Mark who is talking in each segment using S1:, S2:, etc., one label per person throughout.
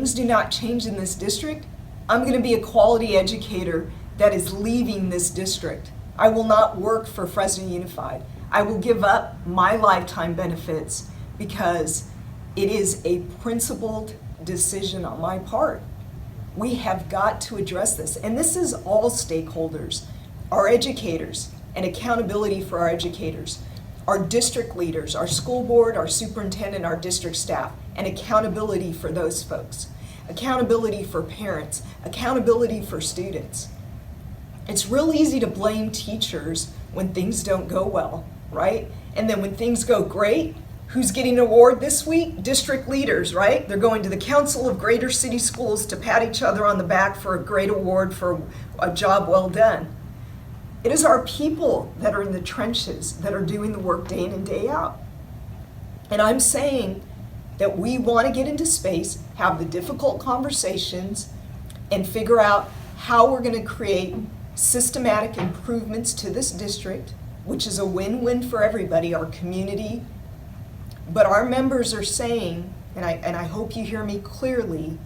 S1: things do not change in this district, I'm going to be a quality educator that is leaving this district. I will not work for Fresno Unified. I will give up my lifetime benefits because it is a principled decision on my part. We have got to address this, and this is all stakeholders, our educators, and accountability for our educators, our district leaders, our school board, our superintendent, our district staff, and accountability for those folks, accountability for parents, accountability for students. It's real easy to blame teachers when things don't go well, right? And then when things go great, who's getting an award this week? District leaders, right? They're going to the Council of Greater City Schools to pat each other on the back for a great award for a job well done. It is our people that are in the trenches that are doing the work day in and day out. And I'm saying that we want to get into space, have the difficult conversations, and figure out how we're going to create systematic improvements to this district, which is a win-win for everybody, our community. But our members are saying, and I hope you hear me clearly,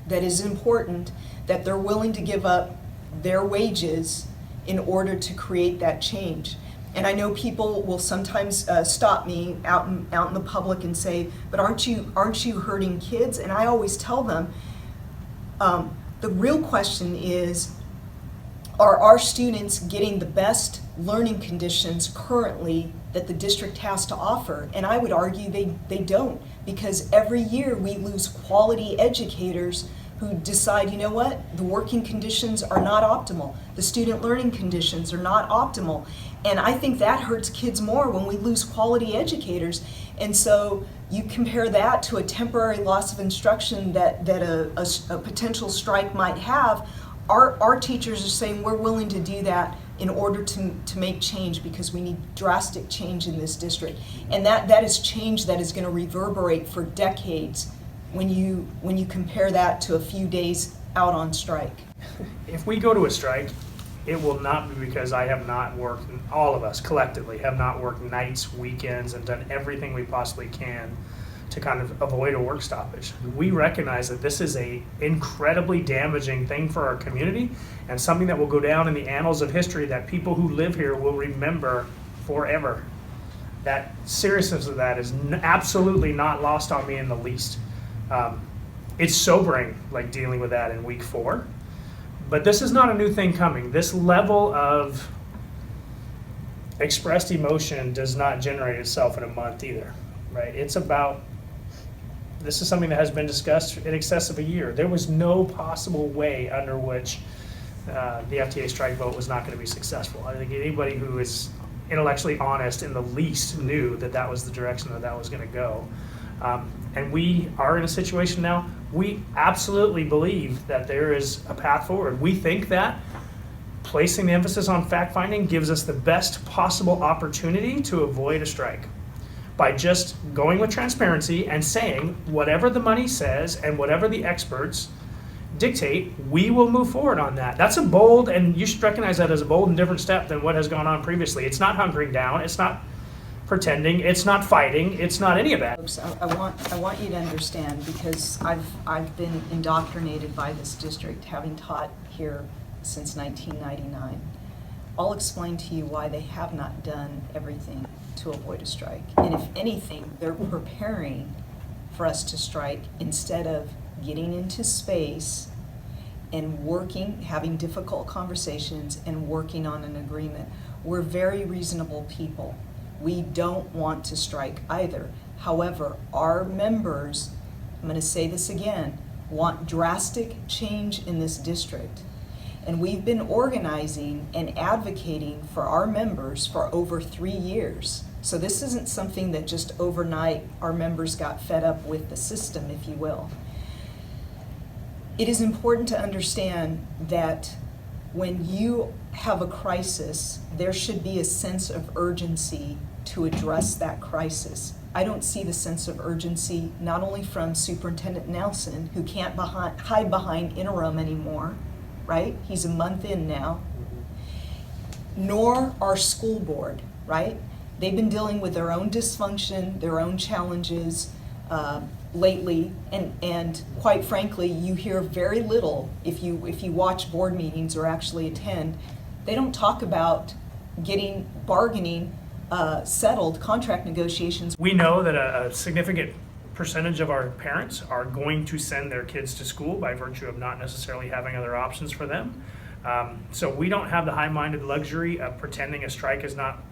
S1: that is important, that they're willing to give up their wages in order to create that change. And I know people will sometimes stop me out in the public and say, but aren't you hurting kids? And I always tell them, the real question is, are our students getting the best learning conditions currently that the district has to offer? And I would argue they don't, because every year we lose quality educators who decide, you know what, the working conditions are not optimal, the student learning conditions are not optimal. And I think that hurts kids more when we lose quality educators. And so you compare that to a temporary loss of instruction that a potential strike might have. Our teachers are saying we're willing to do that in order to make change, because we need drastic change in this district. And that is change that is going to reverberate for decades when you compare that to a few days out on strike.
S2: If we go to a strike, it will not be because I have not worked, and all of us collectively have not worked nights, weekends, and done everything we possibly can to kind of avoid a work stoppage. We recognize that this is a incredibly damaging thing for our community, and something that will go down in the annals of history that people who live here will remember forever. That seriousness of that is absolutely not lost on me in the least. It's sobering, like dealing with that in week 4, but this is not a new thing coming. This level of expressed emotion does not generate itself in a month either, right? This is something that has been discussed in excess of a year. There was no possible way under which the FTA strike vote was not going to be successful. I think anybody who is intellectually honest in the least knew that that was the direction that was going to go. And we are in a situation now, we absolutely believe that there is a path forward. We think that placing the emphasis on fact-finding gives us the best possible opportunity to avoid a strike, by just going with transparency and saying whatever the money says and whatever the experts dictate, we will move forward on that. That's a bold, and you should recognize that as a bold and different step than what has gone on previously. It's not hunkering down, it's not pretending, it's not fighting, it's not any of that.
S1: Folks, I want you to understand, because I've been indoctrinated by this district, having taught here since 1999. I'll explain to you why they have not done everything to avoid a strike. And if anything, they're preparing for us to strike instead of getting into space and working, having difficult conversations and working on an agreement. We're very reasonable people. We don't want to strike either. However, our members, I'm going to say this again, want drastic change in this district. And we've been organizing and advocating for our members for over 3 years. So this isn't something that just overnight our members got fed up with the system, if you will. It is important to understand that when you have a crisis, there should be a sense of urgency to address that crisis. I don't see the sense of urgency not only from Superintendent Nelson, who can't hide behind interim anymore, right? He's a month in now, nor our school board, right? They've been dealing with their own dysfunction, their own challenges. lately, and quite frankly, you hear very little if you watch board meetings or actually attend. They don't talk about getting bargaining settled, contract negotiations.
S2: We know that a significant percentage of our parents are going to send their kids to school by virtue of not necessarily having other options for them. So we don't have the high-minded luxury of pretending a strike is not,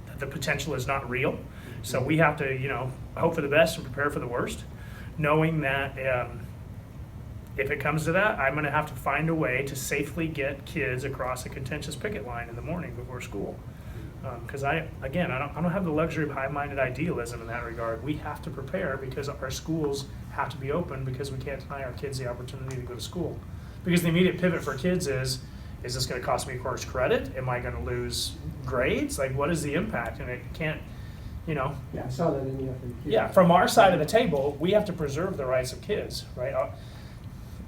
S2: that the potential is not real. So we have to, hope for the best and prepare for the worst, knowing that if it comes to that, I'm going to have to find a way to safely get kids across a contentious picket line in the morning before school. Because I don't have the luxury of high-minded idealism in that regard. We have to prepare because our schools have to be open, because we can't deny our kids the opportunity to go to school. Because the immediate pivot for kids is this going to cost me course credit? Am I going to lose grades? Like, what is the impact? And it can't,
S3: Yeah, I saw that in the FAQ.
S2: Yeah, from our side of the table, we have to preserve the rights of kids, right?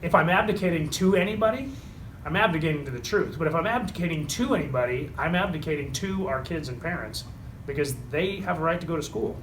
S2: If I'm abdicating to anybody, I'm abdicating to the truth. But if I'm abdicating to anybody, I'm abdicating to our kids and parents, because they have a right to go to school.